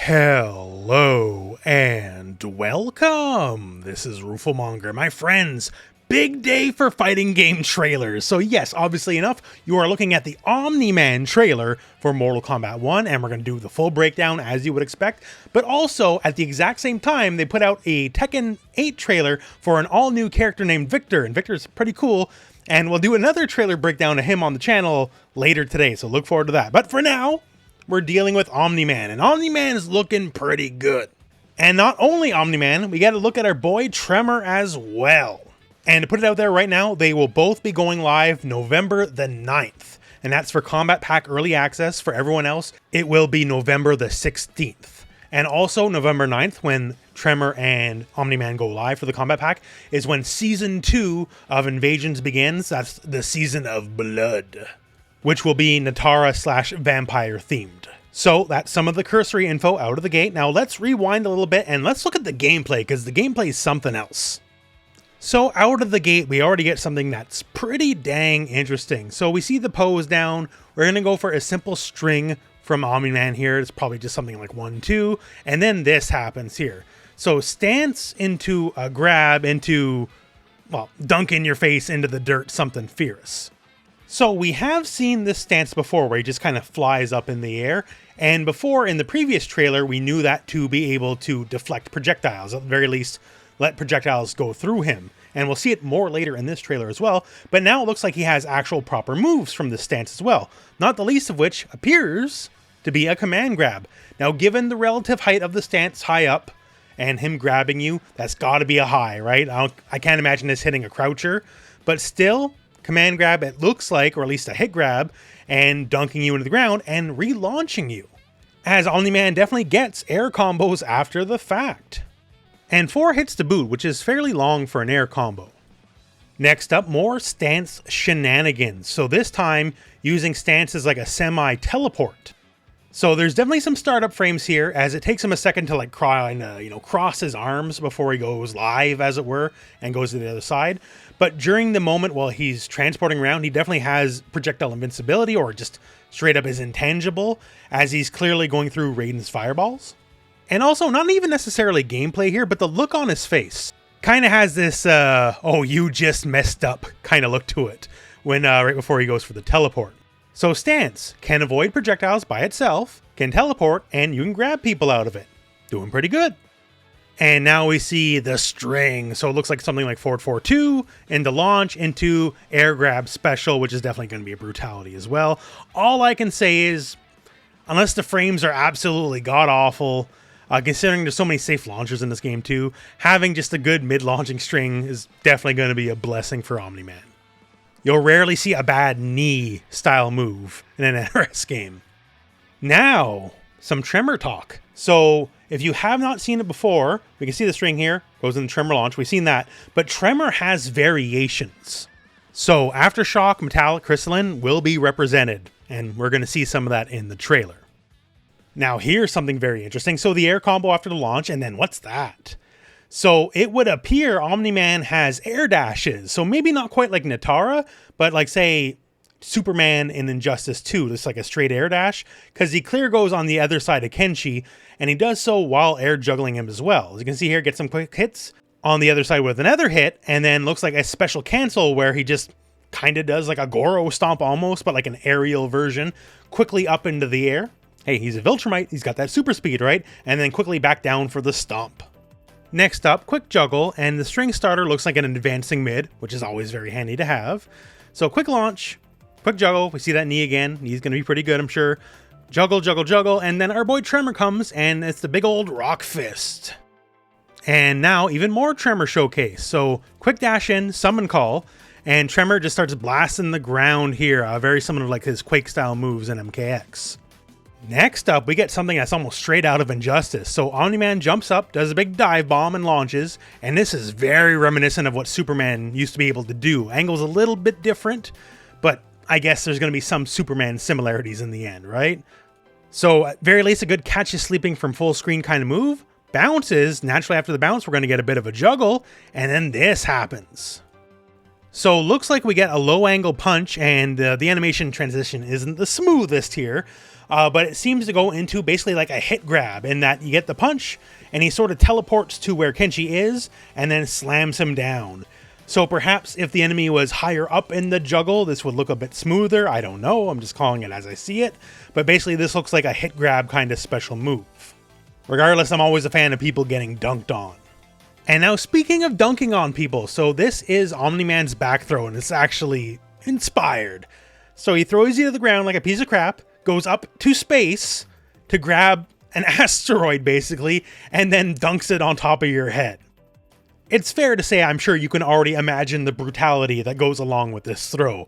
Hello and welcome. This is rooflemonger. My friends, big day for fighting game trailers. So yes, obviously enough, you are looking at the Omni Man trailer for Mortal Kombat 1, and we're going to do the full breakdown as you would expect. But also, at the exact same time, they put out a Tekken 8 trailer for an all-new character named Victor, and Victor's pretty cool. And we'll do another trailer breakdown of him on the channel later today, so look forward to that. But for now, we're dealing with Omni Man, and Omni Man is looking pretty good. And not only Omni Man, we got to look at our boy Tremor as well. And to put it out there right now, they will both be going live November the 9th. And that's for Combat Pack Early Access. For everyone else, it will be November the 16th. And also November 9th, when Tremor and Omni Man go live for the Combat Pack, is when Season 2 of Invasions begins. That's the Season of Blood, which will be Natara/vampire themed. So that's some of the cursory info out of the gate. Now let's rewind a little bit and let's look at the gameplay, because the gameplay is something else. So out of the gate, we already get something that's pretty dang interesting. So we see the pose down. We're going to go for a simple string from Omni Man here. It's probably just something like 1, 2. And then this happens here. So stance into a grab into, well, dunk in your face into the dirt, something fierce. So we have seen this stance before where he just kind of flies up in the air. And before, in the previous trailer, we knew that to be able to deflect projectiles, at the very least, let projectiles go through him. And we'll see it more later in this trailer as well. But now it looks like he has actual proper moves from this stance as well. Not the least of which appears to be a command grab. Now, given the relative height of the stance high up and him grabbing you, that's got to be a high, right? I can't imagine this hitting a croucher. But still, command grab, it looks like, or at least a hit grab, and dunking you into the ground and relaunching you, as Omni Man definitely gets air combos after the fact. And 4 hits to boot, which is fairly long for an air combo. Next up, more stance shenanigans. So this time, using stances like a semi-teleport. So there's definitely some startup frames here, as it takes him a second to cross his arms before he goes live, as it were, and goes to the other side. But during the moment while he's transporting around, he definitely has projectile invincibility, or just straight up is intangible, as he's clearly going through Raiden's fireballs. And also, not even necessarily gameplay here, but the look on his face kind of has this, oh, you just messed up kind of look to it, when right before he goes for the teleport. So stance can avoid projectiles by itself, can teleport, and you can grab people out of it. Doing pretty good. And now we see the string. So it looks like something like forward 4-2 into launch into air grab special, which is definitely going to be a brutality as well. All I can say is, unless the frames are absolutely god-awful, considering there's so many safe launchers in this game too, having just a good mid-launching string is definitely going to be a blessing for Omni Man. You'll rarely see a bad knee-style move in an NRS game. Now, some Tremor talk. So, if you have not seen it before, we can see the string here, goes in the Tremor launch, we've seen that, but Tremor has variations. So, Aftershock, Metallic, Crystalline will be represented, and we're going to see some of that in the trailer. Now, here's something very interesting. So, the air combo after the launch, and then what's that? So it would appear Omni Man has air dashes. So maybe not quite like Natara, but like, say, Superman in Injustice 2, just like a straight air dash, because he clear goes on the other side of Kenshi, and he does so while air juggling him as well. As you can see here, get some quick hits on the other side with another hit, and then looks like a special cancel where he just kind of does like a Goro stomp almost, but like an aerial version, quickly up into the air. Hey, he's a Viltrumite, he's got that super speed, right? And then quickly back down for the stomp. Next up, quick juggle, and the string starter looks like an advancing mid, which is always very handy to have. So quick launch, quick juggle, we see that knee again, knee's going to be pretty good, I'm sure. Juggle, juggle, juggle, and then our boy Tremor comes, and it's the big old rock fist. And now, even more Tremor showcase. So quick dash in, summon call, and Tremor just starts blasting the ground here, very similar to like his Quake-style moves in MKX. Next up, we get something that's almost straight out of Injustice. So Omni Man jumps up, does a big dive bomb, and launches. And this is very reminiscent of what Superman used to be able to do. Angle's a little bit different, but I guess there's going to be some Superman similarities in the end, right? So at very least, a good catch you sleeping from full screen kind of move. Bounces. Naturally, after the bounce, we're going to get a bit of a juggle. And then this happens. So looks like we get a low angle punch, and the animation transition isn't the smoothest here. but it seems to go into basically like a hit grab in that you get the punch and he sort of teleports to where Kenshi is and then slams him down. So perhaps if the enemy was higher up in the juggle, this would look a bit smoother. I don't know. I'm just calling it as I see it. But basically this looks like a hit grab kind of special move. Regardless, I'm always a fan of people getting dunked on. And now speaking of dunking on people, so this is Omni Man's back throw and it's actually inspired. So he throws you to the ground like a piece of crap, goes up to space to grab an asteroid basically, and then dunks it on top of your head. It's fair to say I'm sure you can already imagine the brutality that goes along with this throw.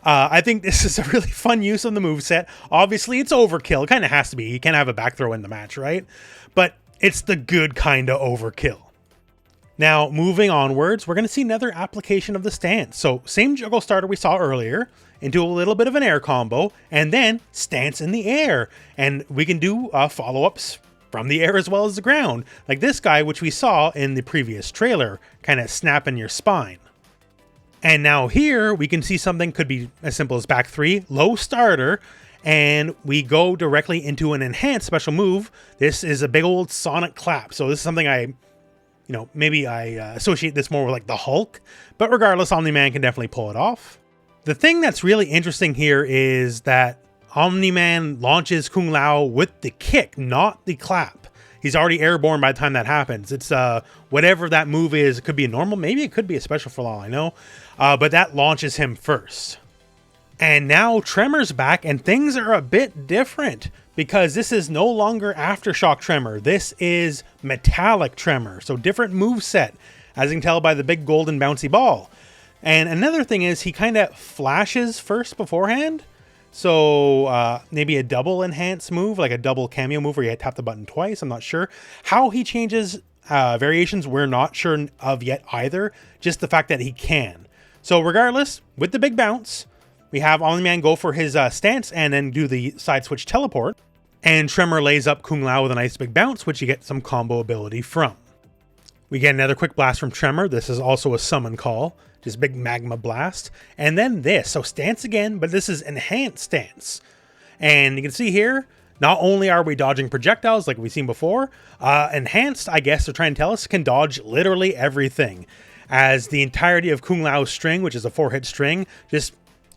I think this is a really fun use of the moveset. Obviously, it's overkill. It kind of has to be. You can't have a back throw in the match, right? But it's the good kind of overkill. Now, moving onwards, we're going to see another application of the stance. So, same juggle starter we saw earlier, into a little bit of an air combo, and then stance in the air. And we can do follow-ups from the air as well as the ground, like this guy, which we saw in the previous trailer, kind of snapping your spine. And now here, we can see something could be as simple as back three, low starter, and we go directly into an enhanced special move. This is a big old sonic clap. So this is something maybe I associate this more with like the Hulk, but regardless, Omni Man can definitely pull it off. The thing that's really interesting here is that Omni Man launches Kung Lao with the kick, not the clap. He's already airborne by the time that happens. It's whatever that move is. It could be a normal, maybe it could be a special for all I know, but that launches him first. And now Tremor's back and things are a bit different because this is no longer Aftershock Tremor. This is Metallic Tremor, so different moveset, as you can tell by the big golden bouncy ball. And another thing is he kind of flashes first beforehand. So maybe a double enhance move, like a double cameo move where you tap the button twice. I'm not sure. How he changes variations, we're not sure of yet either. Just the fact that he can. So regardless, with the big bounce, we have Omni Man go for his stance and then do the side switch teleport. And Tremor lays up Kung Lao with a nice big bounce, which you get some combo ability from. We get another quick blast from Tremor. This is also a summon call. Just big magma blast. And then this. So stance again, but this is enhanced stance. And you can see here, not only are we dodging projectiles like we've seen before, enhanced, I guess they're trying to tell us, can dodge literally everything. As the entirety of Kung Lao's string, which is a 4-hit string,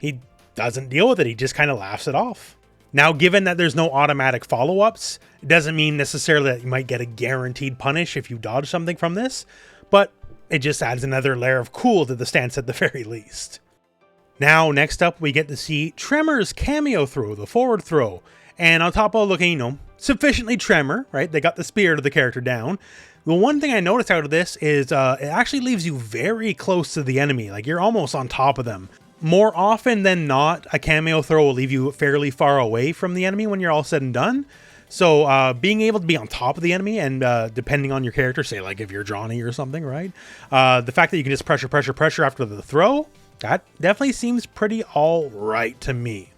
he doesn't deal with it. He just kind of laughs it off. Now, given that there's no automatic follow-ups, it doesn't mean necessarily that you might get a guaranteed punish if you dodge something from this, but it just adds another layer of cool to the stance at the very least. Now, next up, we get to see Tremor's cameo throw, the forward throw. And on top of looking, sufficiently Tremor, right? They got the spirit of the character down. The one thing I noticed out of this is it actually leaves you very close to the enemy. Like, you're almost on top of them. More often than not, a cameo throw will leave you fairly far away from the enemy when you're all said and done. So being able to be on top of the enemy and depending on your character, say like if you're Johnny or something, right? The fact that you can just pressure after the throw, that definitely seems pretty all right to me.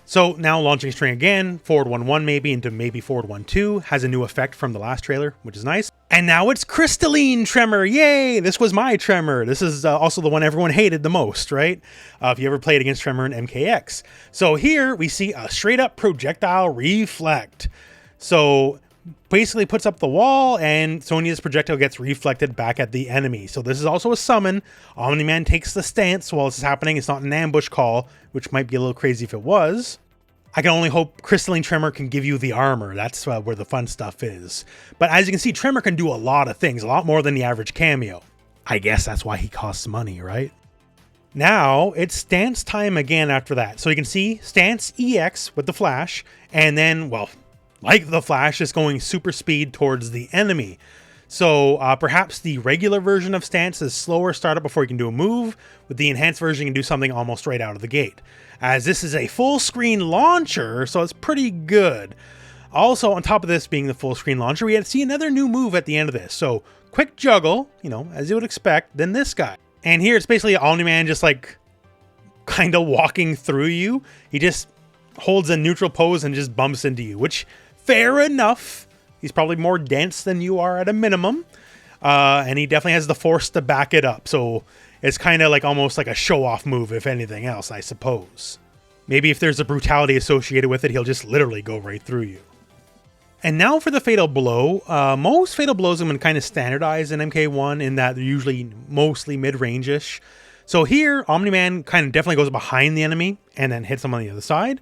So now launching string again, forward 1-1 maybe into maybe forward 1-2, has a new effect from the last trailer, which is nice. And now it's Crystalline Tremor, yay! This was my Tremor. This is also the one everyone hated the most, right? If you ever played against Tremor in MKX. So here we see a straight up projectile reflect. So basically puts up the wall and Sonya's projectile gets reflected back at the enemy. So this is also a summon. Omni Man takes the stance while this is happening. It's not an ambush call, which might be a little crazy if it was. I can only hope Crystalline Tremor can give you the armor. That's where the fun stuff is. But as you can see, Tremor can do a lot of things, a lot more than the average cameo. I guess that's why he costs money, right? Now, it's stance time again after that. So you can see stance EX with the flash, and then, well, like the flash, is going super speed towards the enemy. So perhaps the regular version of stance is slower startup before you can do a move. With the enhanced version, you can do something almost right out of the gate. As this is a full screen launcher, so it's pretty good. Also, on top of this being the full screen launcher, we had to see another new move at the end of this. So quick juggle, as you would expect, then this guy. And here it's basically Omni Man just like kind of walking through you. He just holds a neutral pose and just bumps into you, which fair enough. He's probably more dense than you are at a minimum. And he definitely has the force to back it up. So it's kind of like almost like a show-off move, if anything else, I suppose. Maybe if there's a brutality associated with it, he'll just literally go right through you. And now for the Fatal Blow. Most Fatal Blows have been kind of standardized in MK1 in that they're usually mostly mid-range-ish. So here, Omni Man kind of definitely goes behind the enemy and then hits them on the other side.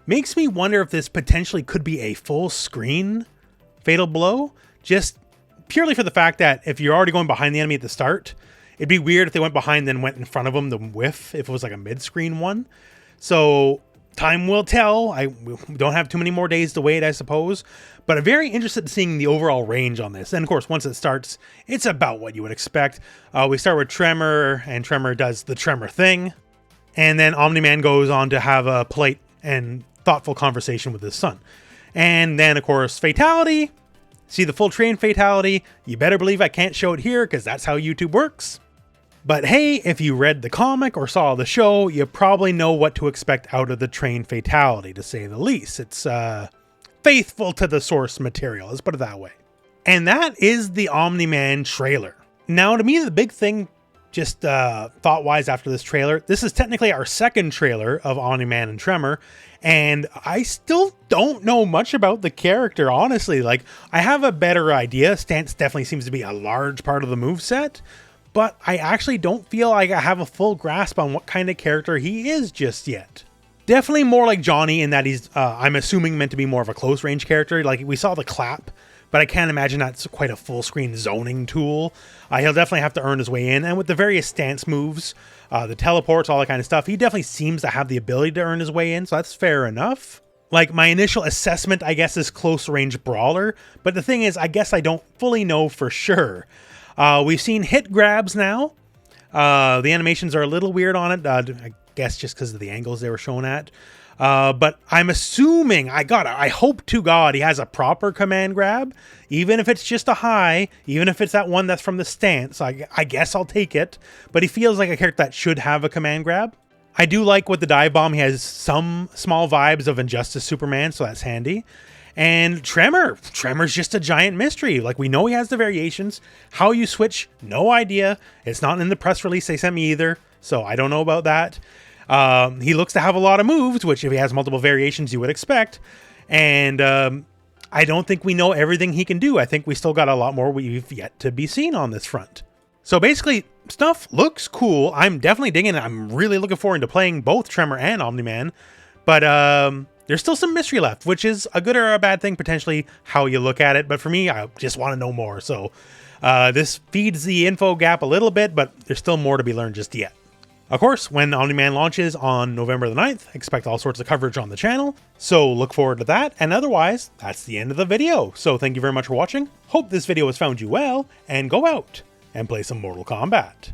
Makes me wonder if this potentially could be a full screen Fatal Blow, just purely for the fact that if you're already going behind the enemy at the start, it'd be weird if they went behind and then went in front of them to whiff if it was like a mid-screen one. So time will tell. We don't have too many more days to wait, I suppose. But I'm very interested in seeing the overall range on this. And of course, once it starts, it's about what you would expect. We start with Tremor, and Tremor does the Tremor thing. And then Omni Man goes on to have a polite and thoughtful conversation with his son. And then, of course, Fatality. See the full train Fatality. You better believe I can't show it here because that's how YouTube works. But hey, if you read the comic or saw the show, you probably know what to expect out of the train Fatality, to say the least. It's faithful to the source material, let's put it that way. And that is the Omni Man trailer. Now, to me, the big thing, just thought-wise after this trailer, this is technically our second trailer of Omni Man and Tremor, and I still don't know much about the character, honestly. Like, I have a better idea. Stance definitely seems to be a large part of the moveset, but I actually don't feel like I have a full grasp on what kind of character he is just yet. Definitely more like Johnny in that he's, I'm assuming, meant to be more of a close-range character. Like, we saw the clap, but I can't imagine that's quite a full-screen zoning tool. He'll definitely have to earn his way in, and with the various stance moves, the teleports, all that kind of stuff, he definitely seems to have the ability to earn his way in, so that's fair enough. Like, my initial assessment, I guess, is close-range brawler, but the thing is, I guess I don't fully know for sure. We've seen hit grabs now. The animations are a little weird on it, I guess just because of the angles they were shown at. But I'm assuming, I hope to God he has a proper command grab, even if it's just a high, even if it's that one that's from the stance. I guess I'll take it, but he feels like a character that should have a command grab. I do like with the dive bomb, he has some small vibes of Injustice Superman, so that's handy. And Tremor's just a giant mystery. Like, we know he has the variations. How you switch, no idea. It's not in the press release they sent me either, so I don't know about that. He looks to have a lot of moves, which if he has multiple variations, you would expect. And I don't think we know everything he can do. I think we still got a lot more we've yet to be seen on this front. So basically, stuff looks cool. I'm definitely digging it. I'm really looking forward to playing both Tremor and Omni Man. But there's still some mystery left, which is a good or a bad thing, potentially, how you look at it. But for me, I just want to know more. So this feeds the info gap a little bit, but there's still more to be learned just yet. Of course, when Omni Man launches on November the 9th, expect all sorts of coverage on the channel, so look forward to that, and otherwise, that's the end of the video. So thank you very much for watching, hope this video has found you well, and go out and play some Mortal Kombat.